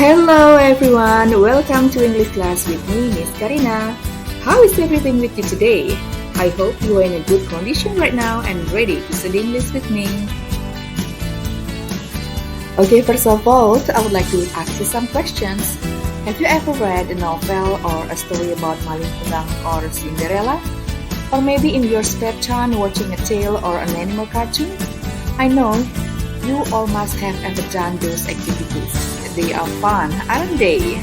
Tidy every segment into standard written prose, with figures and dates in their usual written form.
Hello everyone, welcome to English class with me, Miss Karina. How is everything with you today? I hope you are in a good condition right now and ready to study English with me. Okay, first of all, I would like to ask you some questions. Have you ever read a novel or a story about Malin Kundang or Cinderella? Or maybe in your spare time watching a tale or an animal cartoon? I know you all must have ever done those activities. They are fun, aren't they?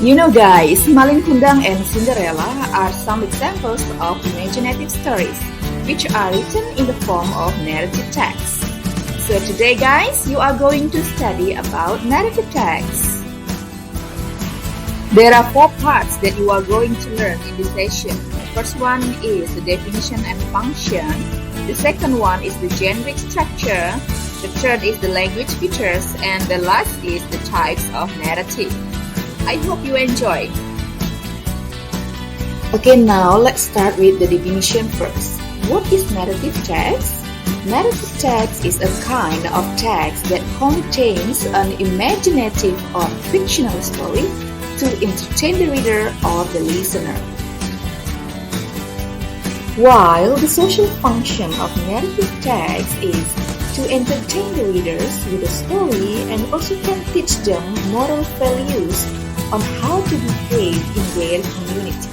You know guys, Malin Kundang and Cinderella are some examples of imaginative stories, which are written in the form of narrative text. So today guys, you are going to study about narrative text. There are 4 parts that you are going to learn in this session. The first one is the definition and function. The second one is the generic structure. The third is the language features, and the last is the types of narrative. I hope you enjoy. Okay, now let's start with the definition first. What is narrative text? Narrative text is a kind of text that contains an imaginative or fictional story to entertain the reader or the listener. While the social function of narrative text is to entertain the readers with a story and also can teach them moral values on how to behave in their community.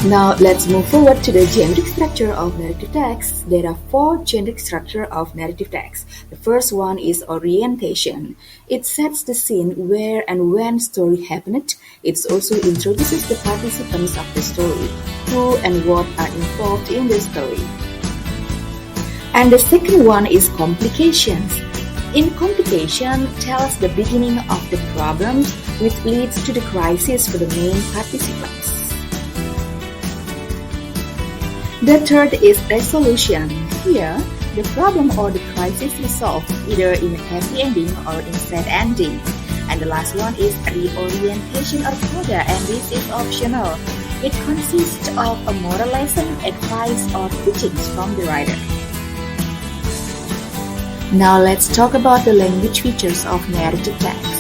Now let's move forward to the generic structure of narrative text. There are 4 generic structure of narrative text. The first one is orientation. It sets the scene where and when story happened. It also introduces the participants of the story, who and what are involved in the story. And the second one is complications. In complication tells the beginning of the problems which leads to the crisis for the main participants. The third is resolution. Here, the problem or the crisis resolved either in a happy ending or in sad ending. And the last one is reorientation or coda, and this is optional. It consists of a moral lesson, advice, or teachings from the writer. Now let's talk about the language features of narrative text.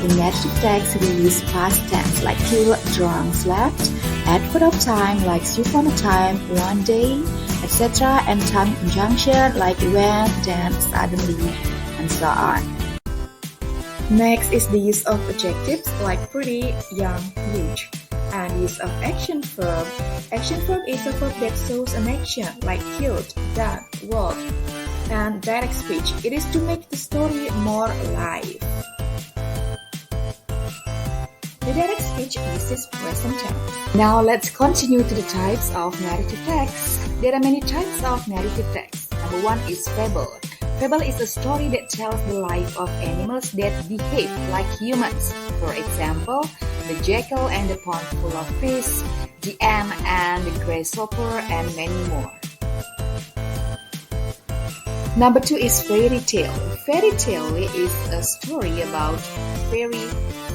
In narrative text, we use past tense like killed, drunk, slept, adverb of time like upon a time, one day, etc. and time conjunction like when, then, suddenly, and so on. Next is the use of adjectives like pretty, young, huge, and use of action verb. Action verb is a verb that shows an action like killed, done, walk, and direct speech. It is to make the story more alive. The direct speech uses present tense. Now let's continue to the types of narrative text. There are many types of narrative text. Number 1 is fable. Fable is a story that tells the life of animals that behave like humans. For example, the jackal and the pond full of fish, the ant and the grasshopper, and many more. Number 2 is fairy tale. Fairy tale is a story about fairy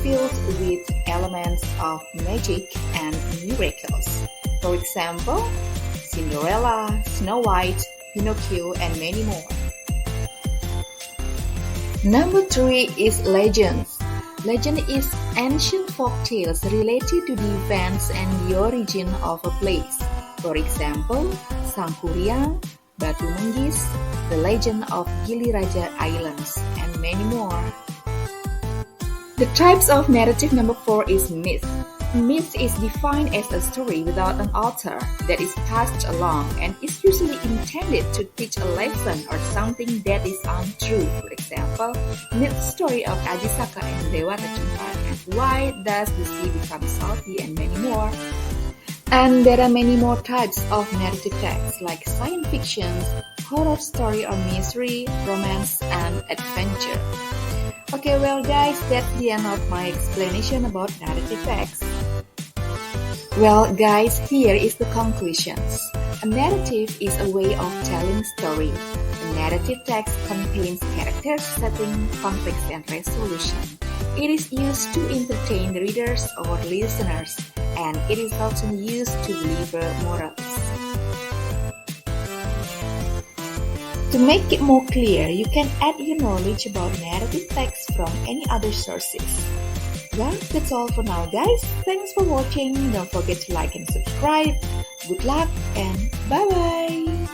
filled with elements of magic and miracles. For example, Cinderella, Snow White, Pinocchio, and many more. Number 3 is legends. Legend is ancient folk tales related to the events and the origin of a place. For example, Sangkuriang, Batu Menggis, the legend of Gili Raja Islands, and many more. The types of narrative number 4 is myth. Myth is defined as a story without an author that is passed along and is usually intended to teach a lesson or something that is untrue. For example, myth story of Ajisaka and Dewa Kacempat, and why does the sea become salty, and many more. And there are many more types of narrative text like science fiction, horror story or mystery, romance, and adventure. Okay, well guys, that's the end of my explanation about narrative text. Well guys, here is the conclusions. A narrative is a way of telling story. A narrative text contains characters, setting, conflicts, and resolution. It is used to entertain the readers or listeners, and it is often used to deliver morals. To make it more clear, you can add your knowledge about narrative text from any other sources. Well, that's all for now, guys. Thanks for watching. Don't forget to like and subscribe. Good luck and bye-bye.